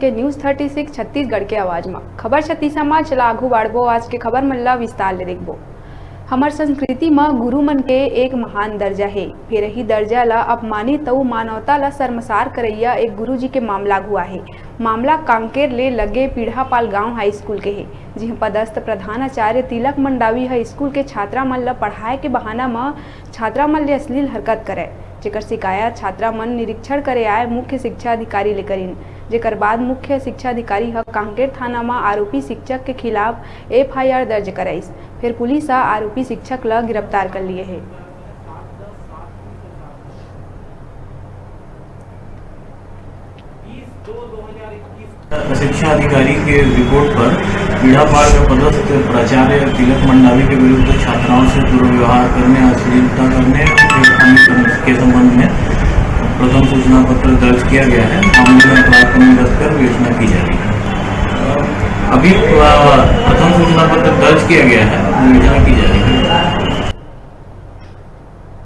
के न्यूज़ 36 छत्तीसगढ़ के आवाज में खबर छत्तीसा में चला आगू बाढ़बो। आज के खबर मन ला विस्तार ले देखबो। हमार संस्कृति में गुरु मन के एक महान दर्जा है। फिर ही दर्जा ला अपमानित अउ मानवता ला शर्मसार करैया एक गुरु जी के मामला हुआ है। मामला कांकेर ले लगे पीढ़ापाल गांव हाई स्कूल के है, जिह पदस्थ प्रधानाचार्य तिलक मंडावी हाई स्कूल के छात्रा मन ला पढ़ाए के बहाना में छात्रा मन ले अश्लील हरकत करे, जेकर शिकायत छात्रा मन निरीक्षण करे आए मुख्य शिक्षा अधिकारी ले करीन। जेकर बाद मुख्य शिक्षा अधिकारी कांकेर थाना में आरोपी शिक्षक के खिलाफ FIR दर्ज कराइस। फिर पुलिस आरोपी शिक्षक ला गिरफ्तार कर लिए है। शिक्षा अधिकारी के रिपोर्ट पर पीढ़ापाल में पदस्थ प्राचार्य तिलक मंडावी के विरुद्ध छात्राओं से दुर्व्यवहार करने, अश्लीलता करने के संबंध में प्रथम सूचना पत्र दर्ज किया गया है। मामले में अपराध कानून दर्ज कर विवेचना की जा रही है। अभी प्रथम सूचना पत्र दर्ज किया गया है, विवेचना की जा रही है।